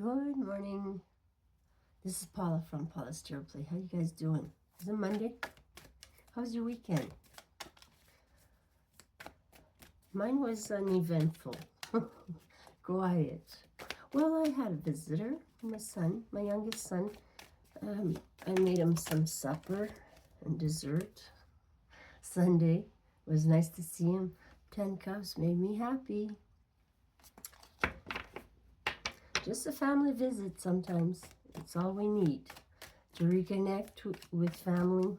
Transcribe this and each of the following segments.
Good morning. This is Paula from Paula's Tarot Play. How you guys doing? Is it Monday? How was your weekend? Mine was uneventful. Quiet. Well, I had a visitor, my son, my youngest son. I made him some supper and dessert. Sunday. It was nice to see him. 10 cups made me happy. Just a family visit sometimes. It's all we need to reconnect with family.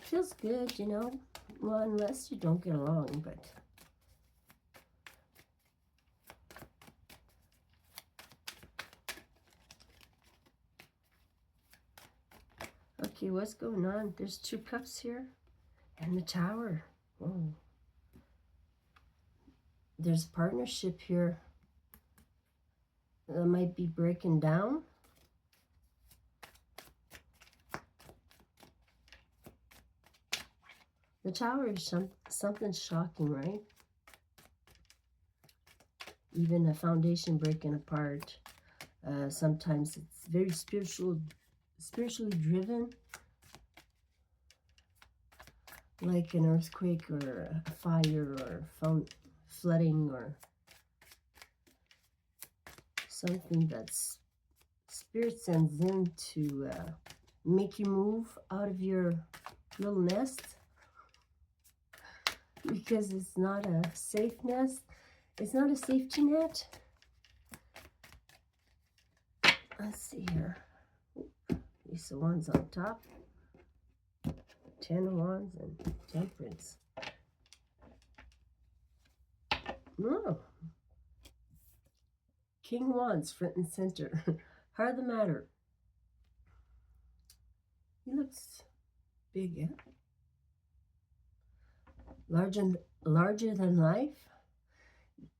Feels good, you know. Well, unless you don't get along, but okay, what's going on? There's 2 cups here and the Tower. Whoa. There's partnership here that might be breaking down. The Tower is something shocking, right? Even a foundation breaking apart. Sometimes it's very spiritually driven, like an earthquake or a fire or flooding or something that's Spirit sends in to make you move out of your little nest, because it's not a safe nest. It's not a safety net. Let's see here. Ace of Wands on top. 10 of Wands and Temperance. Oh. King of Wands, front and center. Heart of the matter. He looks big, yeah? Larger than life.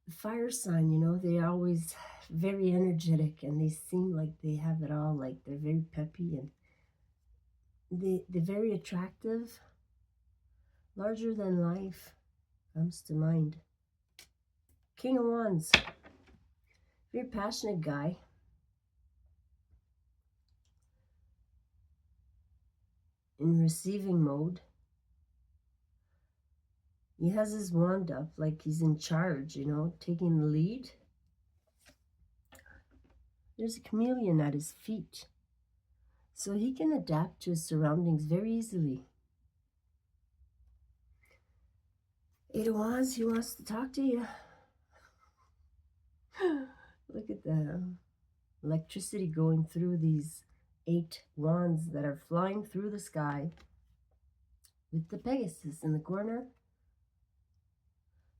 Fire sign, you know, they're always very energetic and they seem like they have it all, like they're very peppy and they're very attractive. Larger than life comes to mind. King of Wands, very passionate guy. In receiving mode. He has his wand up like he's in charge, you know, taking the lead. There's a chameleon at his feet. So he can adapt to his surroundings very easily. 8 of Wands, he wants to talk to you. Look at the electricity going through these 8 wands that are flying through the sky. With the Pegasus in the corner.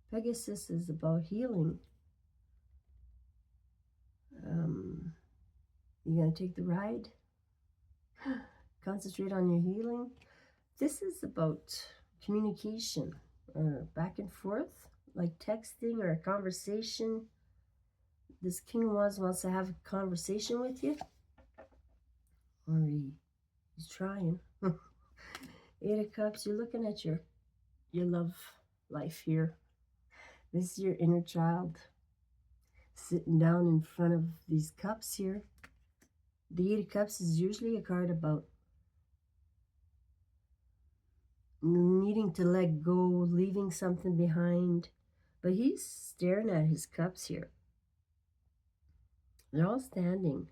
Pegasus is about healing. You gonna take the ride? Concentrate on your healing. This is about communication, back and forth, like texting or a conversation. This King of Wands wants to have a conversation with you, or he's trying. 8 of Cups, you're looking at your love life here. This is your inner child sitting down in front of these cups here. The 8 of Cups is usually a card about needing to let go, leaving something behind. But he's staring at his cups here. They're all standing.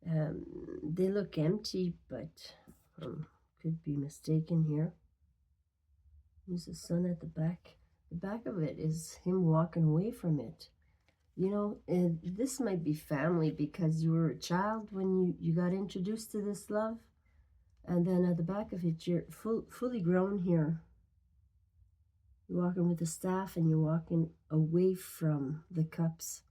They look empty, but could be mistaken here. There's the sun at the back. The back of it is him walking away from it. You know, this might be family because you were a child when you got introduced to this love. And then at the back of it, you're fully grown here. You're walking with the staff and you're walking away from the cups.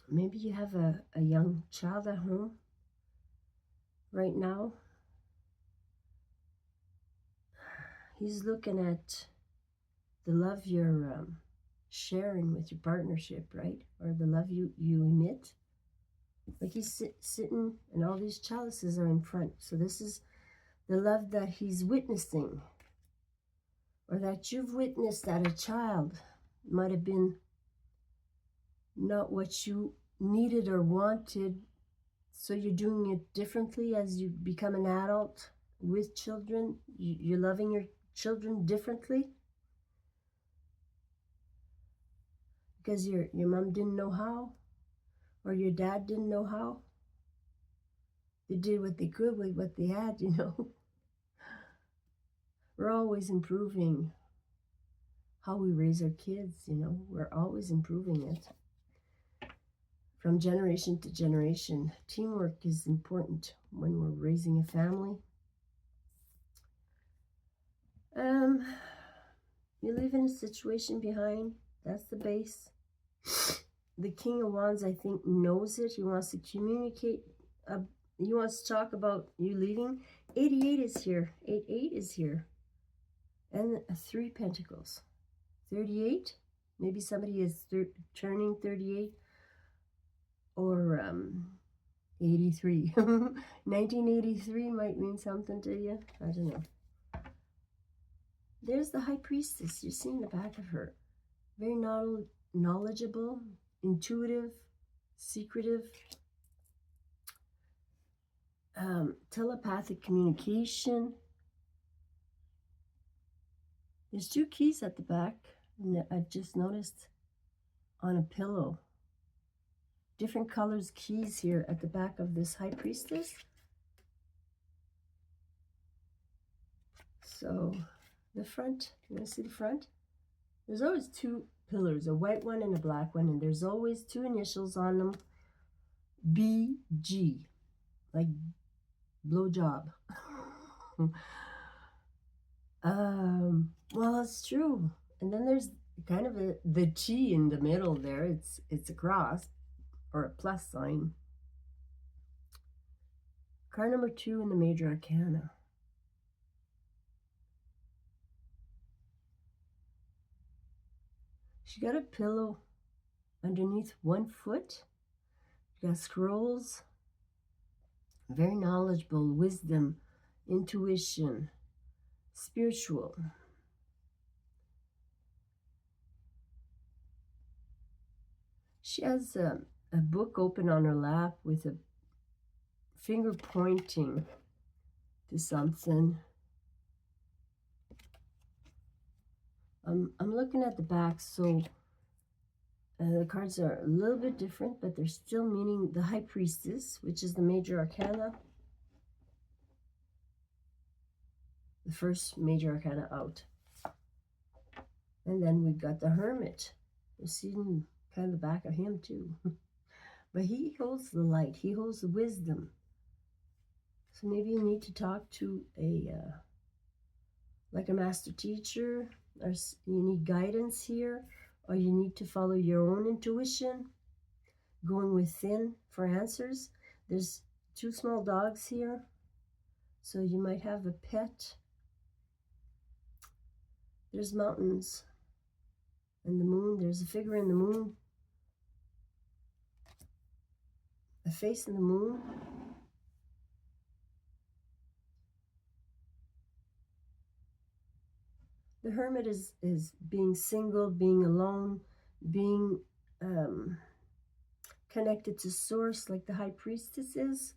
Maybe you have a young child at home right now. He's looking at the love you're sharing with your partnership, right? Or the love you emit. Like he's sitting and all these chalices are in front. So this is the love that he's witnessing, or that you've witnessed at a child. Might have been not what you needed or wanted. So you're doing it differently as you become an adult with children. You're loving your children differently because your mom didn't know how, or your dad didn't know how. They did what they could with what they had, you know. We're always improving how we raise our kids, you know. We're always improving it. From generation to generation, teamwork is important when we're raising a family. You leave in a situation behind. That's the base. The King of Wands, I think, knows it. He wants to communicate. He wants to talk about you leaving. 88 is here. 88 is here. And 3 Pentacles. 38. Maybe somebody is turning 38. Or 83. 1983 might mean something to you. I don't know. There's the High Priestess. You're seeing the back of her. Very knowledgeable, intuitive, secretive, telepathic communication. There's 2 keys at the back. I've just noticed on a pillow. Different colors keys here at the back of this High Priestess. So the front, you want to see the front? There's always 2 pillars, a white one and a black one, and there's always 2 initials on them. BG, like blowjob. Well, it's true. And then there's kind of the G in the middle there. It's a cross or a plus sign. Card number 2 in the Major Arcana. She got a pillow underneath one foot. She got scrolls. Very knowledgeable, wisdom, intuition, spiritual. She has a book open on her lap with a finger pointing to something. I'm looking at the back, so the cards are a little bit different, but they're still meaning the High Priestess, which is the Major Arcana. The first Major Arcana out. And then we got the Hermit. We're seeing kind of the back of him too. But he holds the light. He holds the wisdom. So maybe you need to talk to like a master teacher, or you need guidance here, or you need to follow your own intuition, going within for answers. There's 2 small dogs here, so you might have a pet. There's mountains and the moon. There's a figure in the moon, a face in the moon. The Hermit is being single, being alone, being connected to Source like the High Priestess is.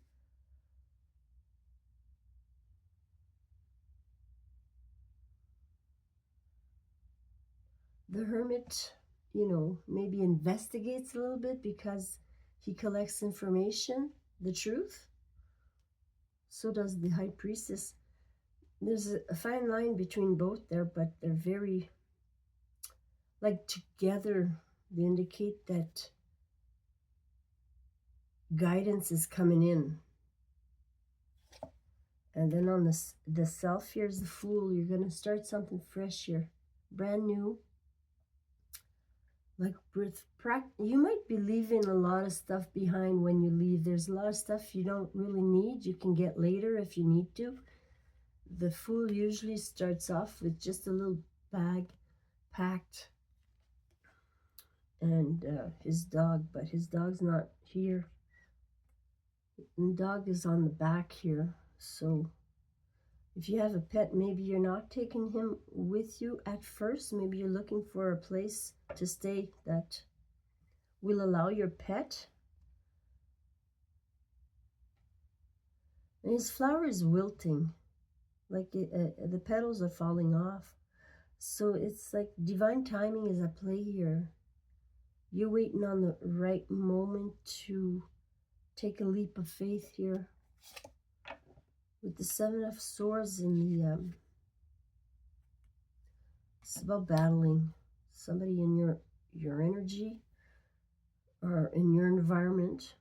The Hermit, you know, maybe investigates a little bit because he collects information, the truth. So does the High Priestess. There's a fine line between both there, but they're very, like, together. They indicate that guidance is coming in. And then on the Self, here's the Fool. You're going to start something fresh here, brand new. Like you might be leaving a lot of stuff behind when you leave. There's a lot of stuff you don't really need. You can get later if you need to. The Fool usually starts off with just a little bag packed and his dog, but his dog's not here. The dog is on the back here. So if you have a pet, maybe you're not taking him with you at first. Maybe you're looking for a place to stay that will allow your pet. And his flower is wilting, like the petals are falling off. So it's like divine timing is at play here. You're waiting on the right moment to take a leap of faith here. With the Seven of Swords in the, it's about battling somebody in your energy or in your environment.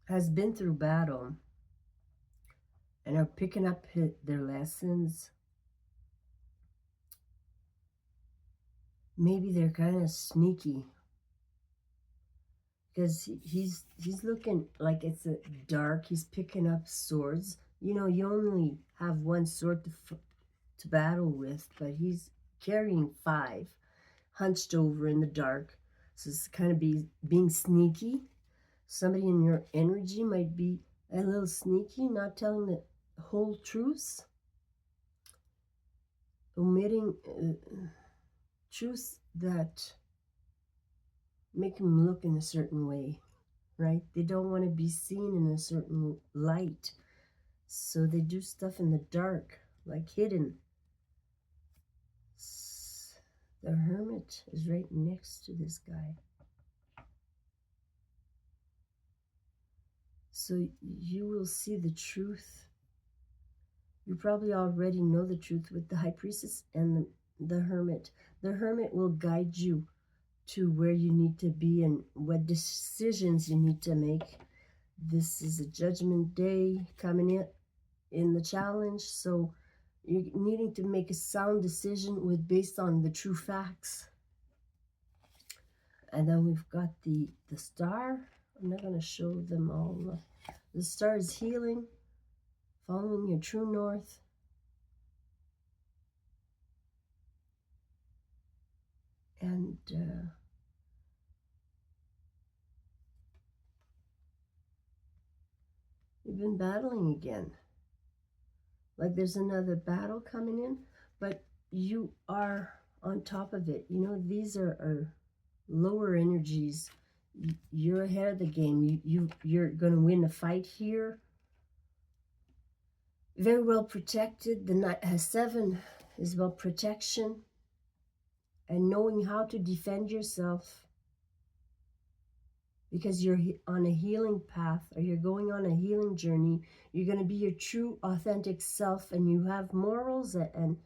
Has been through battle and are picking up their lessons. Maybe they're kind of sneaky because he's looking like it's a dark. He's picking up swords. You know, you only have one sword to battle with, but he's carrying 5, hunched over in the dark. So it's kind of being sneaky. Somebody in your energy might be a little sneaky, not telling the whole truth, omitting truths that make them look in a certain way, right? They don't want to be seen in a certain light, so they do stuff in the dark, like hidden. The Hermit is right next to this guy. So you will see the truth. You probably already know the truth with the High Priestess and the Hermit. The Hermit will guide you to where you need to be and what decisions you need to make. This is a judgment day coming in the challenge, so you're needing to make a sound decision based on the true facts. And then we've got the star. I'm not going to show them all. The star is healing, following your true north. And you've been battling again. Like there's another battle coming in, but you are on top of it. You know, these are lower energies. You're ahead of the game. You're going to win a fight here. Very well protected. The Knight has 7 is about protection and knowing how to defend yourself, because you're on a healing path, or you're going on a healing journey. You're going to be your true, authentic self, and you have morals and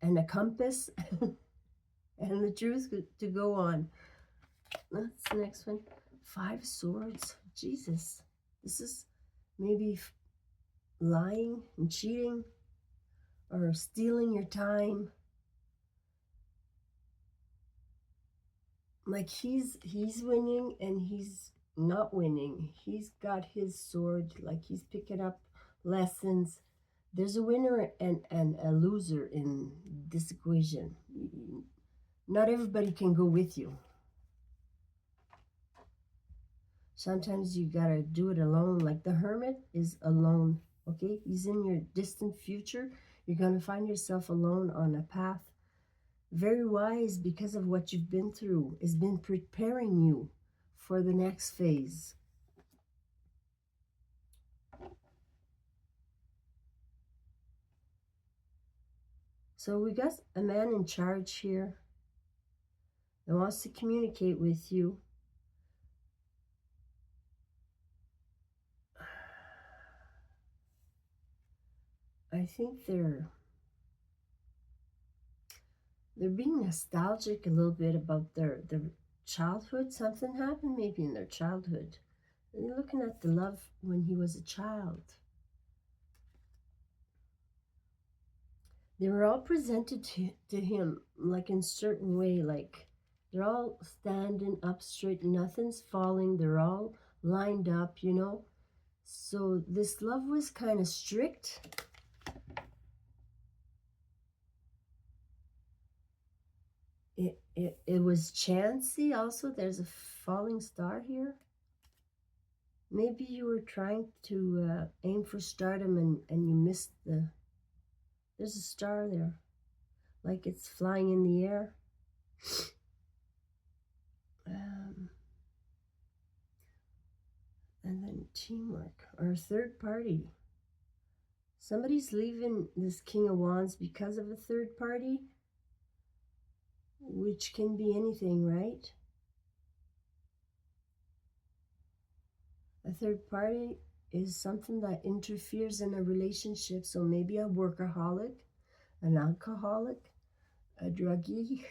a compass and the truth to go on. That's the next one. 5 swords. Jesus. This is maybe lying and cheating or stealing your time. Like he's winning and he's not winning. He's got his sword, like he's picking up lessons. There's a winner and a loser in this equation. Not everybody can go with you. Sometimes you gotta do it alone. Like the Hermit is alone, okay? He's in your distant future. You're gonna find yourself alone on a path. Very wise, because of what you've been through. It's been preparing you for the next phase. So we got a man in charge here that wants to communicate with you. I think they're being nostalgic a little bit about their childhood. Something happened maybe in their childhood. They're looking at the love when he was a child. They were all presented to him like in a certain way, like they're all standing up straight, nothing's falling, they're all lined up, you know. So this love was kind of strict. It was chancy also. There's a falling star here. Maybe you were trying to aim for stardom and you missed there's a star there. like it's flying in the air. Um, and then teamwork or third party. Somebody's leaving this King of Wands because of a third party, which can be anything, right? A third party is something that interferes in a relationship. So maybe a workaholic, an alcoholic, a druggie,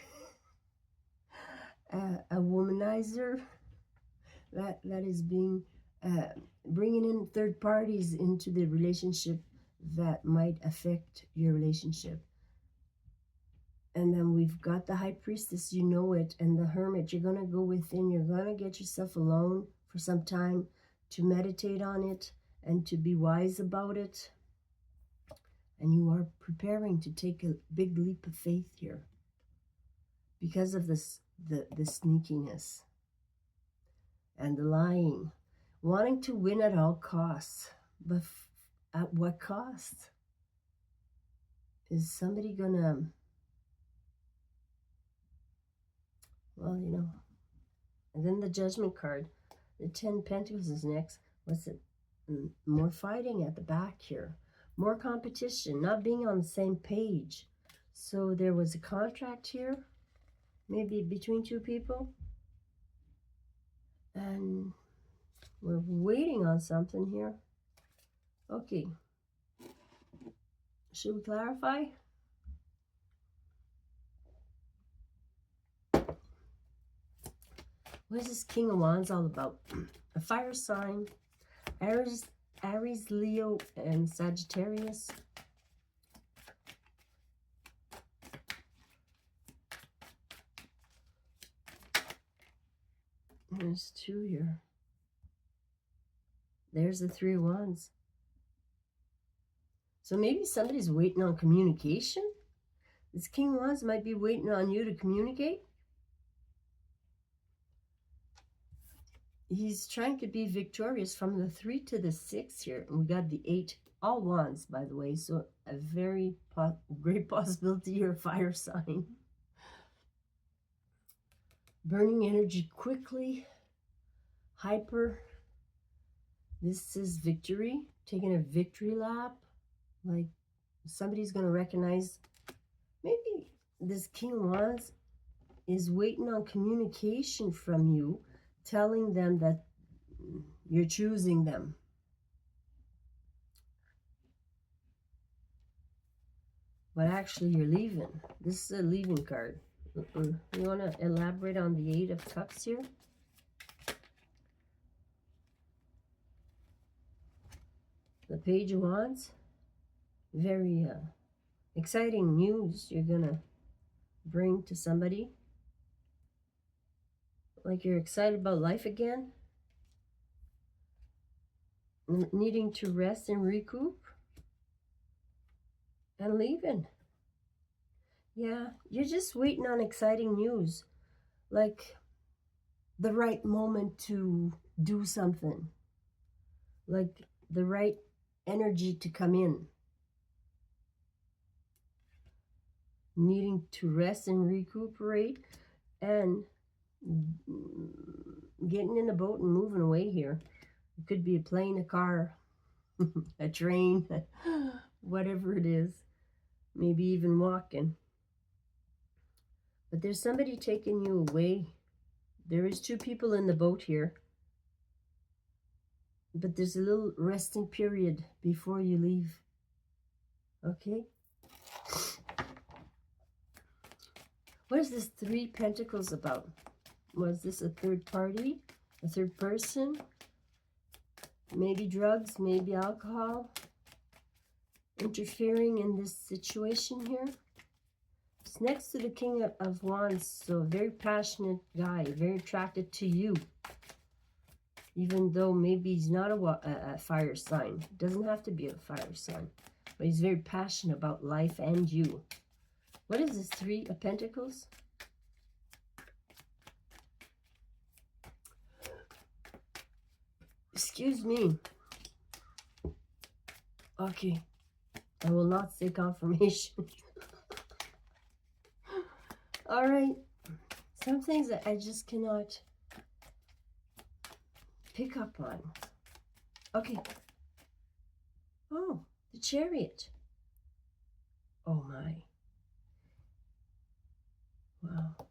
a womanizer that is being bringing in third parties into the relationship that might affect your relationship. And then we've got the High Priestess, you know it, and the Hermit. You're going to go within. You're going to get yourself alone for some time to meditate on it and to be wise about it. And you are preparing to take a big leap of faith here because of this, the sneakiness and the lying, wanting to win at all costs. But at what cost? Is somebody gonna, well, you know. And then the Judgment card, the 10 Pentacles is next. What's it? More fighting at the back here. More competition, not being on the same page. So there was a contract here, maybe between two people. And we're waiting on something here. Okay. Should we clarify? What is this King of Wands all about? A fire sign. Aries, Leo, and Sagittarius. There's two here. There's the Three of Wands. So maybe somebody's waiting on communication. This King of Wands might be waiting on you to communicate. He's trying to be victorious from the 3 to the 6 here. And we got the 8, all wands, by the way. So a very great possibility you're a fire sign. Burning energy quickly. Hyper. This is victory. Taking a victory lap. Like somebody's going to recognize. Maybe this King of Wands is waiting on communication from you, telling them that you're choosing them. But actually you're leaving. This is a leaving card. You want to elaborate on the 8 of Cups here? The Page of Wands. Very exciting news you're going to bring to somebody. Like you're excited about life again. Needing to rest and recoup. And leaving. Yeah, you're just waiting on exciting news. Like the right moment to do something. Like the right energy to come in. Needing to rest and recuperate. And getting in a boat and moving away here. It could be a plane, a car, a train, whatever it is. Maybe even walking. But there's somebody taking you away. There is 2 people in the boat here. But there's a little resting period before you leave. Okay? What is this 3 Pentacles about? Was this a third party? A third person? Maybe drugs, maybe alcohol. Interfering in this situation here. It's next to the King of Wands. So a very passionate guy. Very attracted to you. Even though maybe he's not a fire sign. Doesn't have to be a fire sign. But he's very passionate about life and you. What is this 3 of Pentacles? Excuse me. Okay. I will not say confirmation. All right. Some things that I just cannot pick up on. Okay. Oh, the Chariot. Oh my. Wow.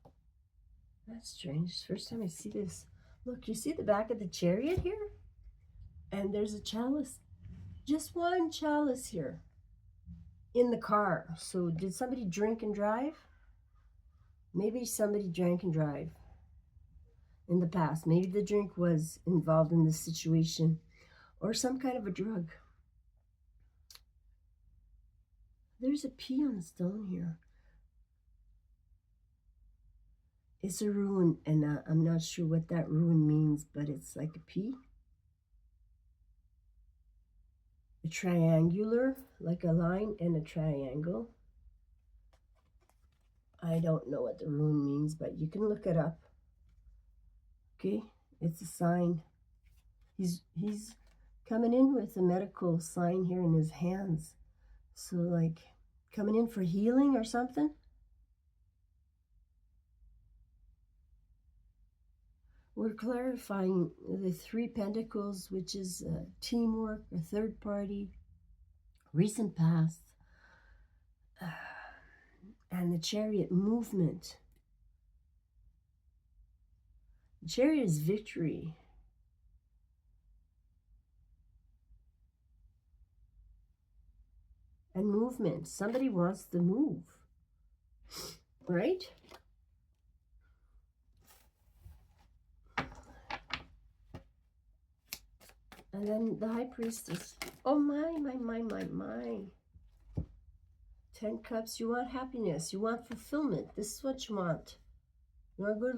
That's strange. First time I see this. Look, you see the back of the Chariot here? And there's a chalice. Just one chalice here in the car. So did somebody drink and drive? Maybe somebody drank and drive in the past. Maybe the drink was involved in this situation or some kind of a drug. There's a P on the stone here. It's a ruin, and I'm not sure what that ruin means, but it's like a P. A triangular, like a line and a triangle. I don't know what the ruin means, but you can look it up. Okay, it's a sign. He's coming in with a medical sign here in his hands. So like coming in for healing or something. We're clarifying the 3 Pentacles, which is teamwork, a third party, recent past, and the Chariot movement. The Chariot is victory. And movement. Somebody wants to move. Right? And then the High Priestess. Oh my. 10 Cups. You want happiness. You want fulfillment. This is what you want. You want to go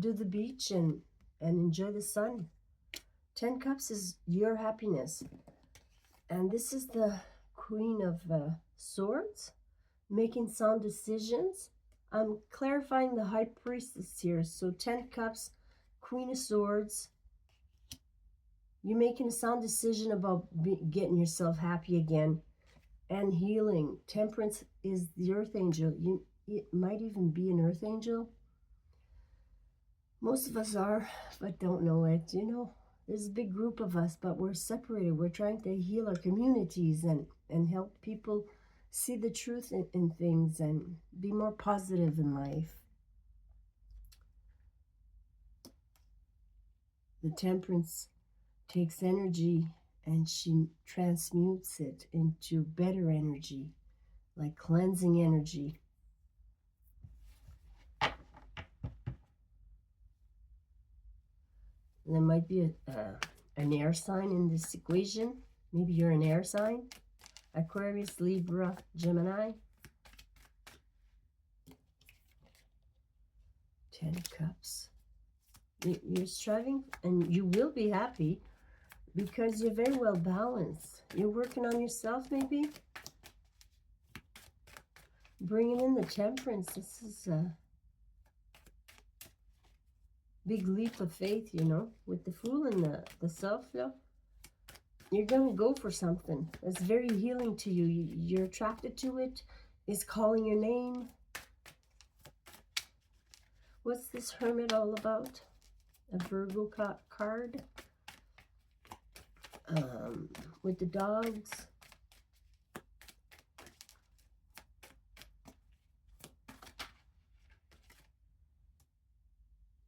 to the beach and enjoy the sun. 10 Cups is your happiness. And this is the Queen of Swords. Making sound decisions. I'm clarifying the High Priestess here. So 10 Cups, Queen of Swords. You're making a sound decision about getting yourself happy again and healing. Temperance is the Earth Angel. It might even be an Earth Angel. Most of us are, but don't know it. You know, there's a big group of us, but we're separated. We're trying to heal our communities and help people see the truth in things and be more positive in life. The Temperance takes energy and she transmutes it into better energy, like cleansing energy. There might be an air sign in this equation. Maybe you're an air sign. Aquarius, Libra, Gemini. 10 Cups. You're striving and you will be happy because you're very well balanced. You're working on yourself maybe. Bringing in the Temperance. This is a big leap of faith, you know, with the Fool and the Self-love. You're going to go for something that's very healing to you. You're attracted to it. It's calling your name. What's this Hermit all about? A Virgo card. With the dogs.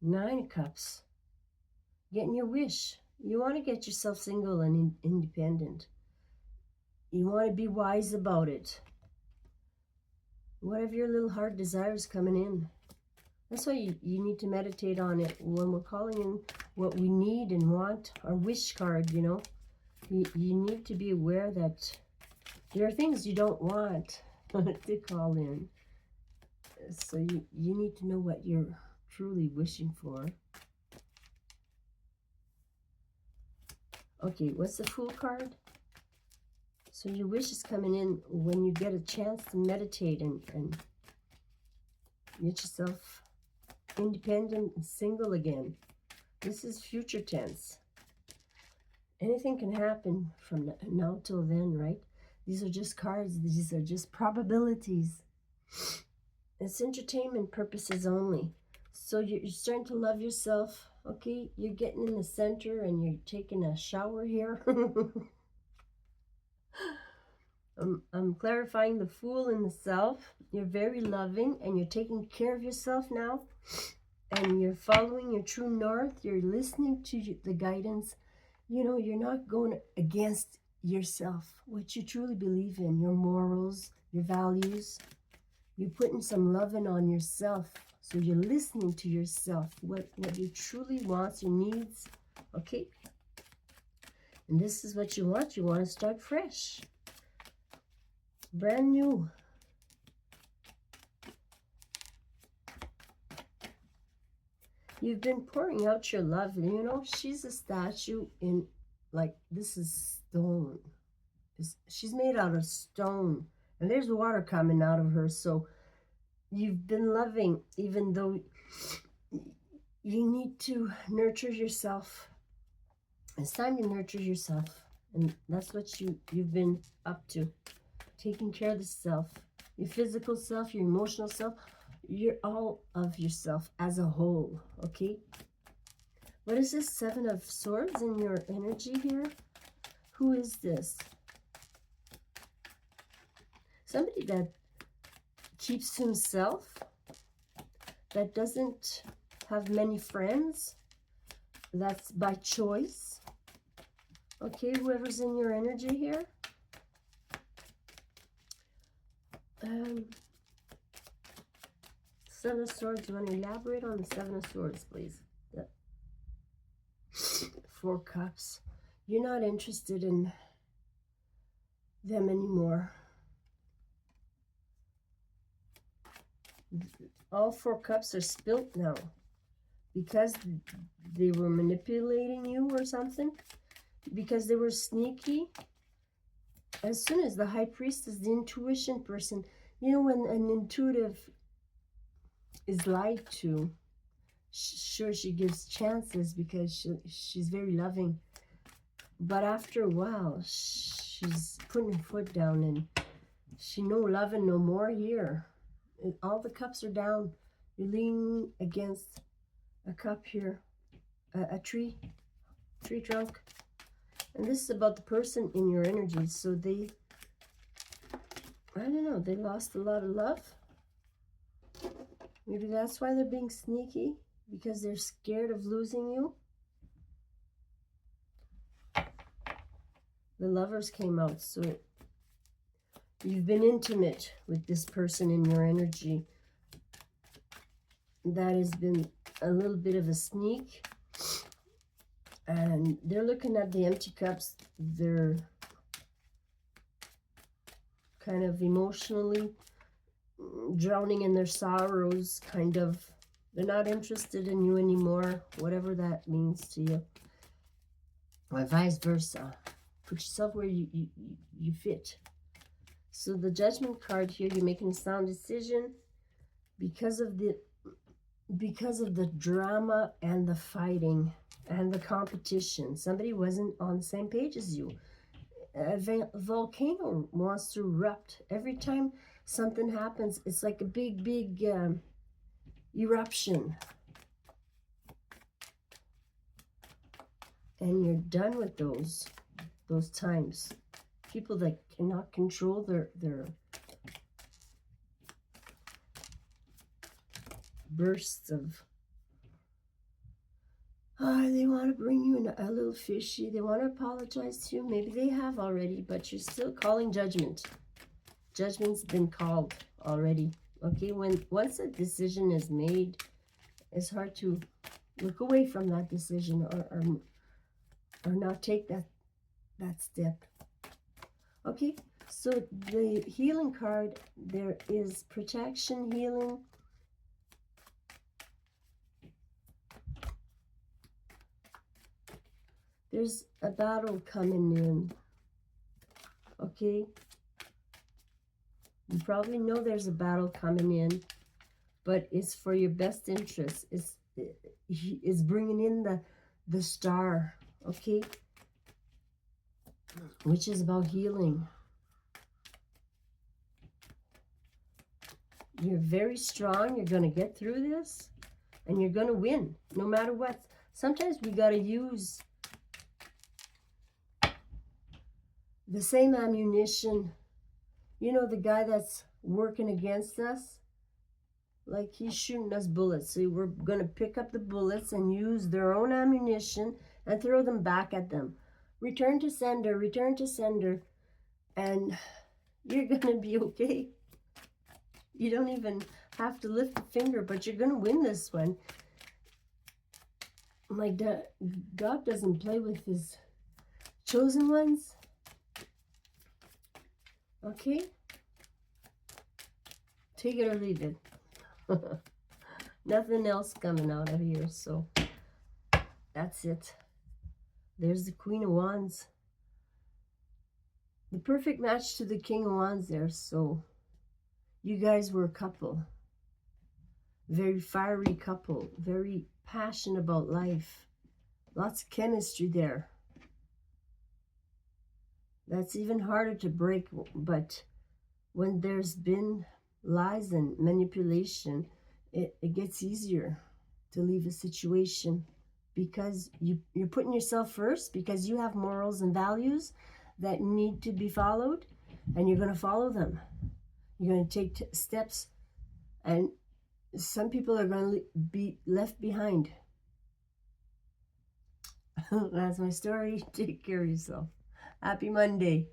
Nine Cups. Getting your wish. You want to get yourself single and independent. You want to be wise about it. Whatever your little heart desires coming in. That's why you need to meditate on it when we're calling in what we need and want. Our wish card, you know. You need to be aware that there are things you don't want to call in. So you need to know what you're truly wishing for. Okay, what's the Fool card? So your wish is coming in when you get a chance to meditate and get yourself independent and single again. This is future tense. Anything can happen from now till then, right? These are just cards. These are just probabilities. It's entertainment purposes only. So you're starting to love yourself. Okay, you're getting in the center and you're taking a shower here. I'm clarifying the Fool in the self. You're very loving and you're taking care of yourself now. And you're following your true north. You're listening to the guidance. You know, you're not going against yourself, what you truly believe in, your morals, your values. You're putting some loving on yourself. So you're listening to yourself, what you truly want, your needs. Okay? And this is what you want. You want to start fresh. Brand new. You've been pouring out your love. You know, she's a statue in, like, this is stone. She's made out of stone. And there's water coming out of her. So you've been loving, even though you need to nurture yourself. It's time to nurture yourself. And that's what you've been up to. Taking care of the self. Your physical self, your emotional self. You're all of yourself as a whole. Okay? What is this 7 of Swords in your energy here? Who is this? Somebody that keeps himself, that doesn't have many friends, that's by choice. Okay, whoever's in your energy here. Seven of Swords, you want to elaborate on the 7 of Swords, please? The 4 Cups. You're not interested in them anymore. All 4 cups are spilt now because they were manipulating you or something, because they were sneaky. As soon as the High Priestess, the intuition person, you know, when an intuitive is lied to, sure, she gives chances because she's very loving, but after a while she's putting her foot down and she no loving no more here. All the cups are down. You're leaning against a cup here, a tree trunk. And this is about the person in your energy. So they, I don't know, they lost a lot of love. Maybe that's why they're being sneaky, because they're scared of losing you. The Lovers came out, so you've been intimate with this person in your energy. That has been a little bit of a sneak. And they're looking at the empty cups. They're kind of emotionally drowning in their sorrows, kind of. They're not interested in you anymore, whatever that means to you. Or vice versa. Put yourself where you fit. So the Judgment card here, you're making a sound decision because of the drama and the fighting and the competition. Somebody wasn't on the same page as you. A volcano wants to erupt. Every time something happens, it's like a big eruption. And you're done with those times. People that cannot control their bursts of, they want to bring you in a little fishy. They want to apologize to you. Maybe they have already, but you're still calling judgment. Judgment's been called already. Okay, once a decision is made, it's hard to look away from that decision or not take that step. Okay, so the healing card, there is protection, healing. There's a battle coming in. Okay, you probably know there's a battle coming in, but it's for your best interest. It's bringing in the star. Okay, which is about healing. You're very strong. You're going to get through this. And you're going to win, no matter what. Sometimes we got to use the same ammunition. You know, the guy that's working against us, like he's shooting us bullets. So we're going to pick up the bullets and use their own ammunition and throw them back at them. Return to sender, return to sender. And you're going to be okay. You don't even have to lift a finger, but you're going to win this one. Like that, God doesn't play with his chosen ones. Okay? Take it or leave it. Nothing else coming out of here, so that's it. There's the Queen of Wands. The perfect match to the King of Wands there, so you guys were a couple. Very fiery couple. Very passionate about life. Lots of chemistry there. That's even harder to break, but when there's been lies and manipulation, it gets easier to leave a situation because you're putting yourself first, because you have morals and values that need to be followed, and you're going to follow them. You're going to take steps, and some people are going to be left behind. That's my story. Take care of yourself. Happy Monday.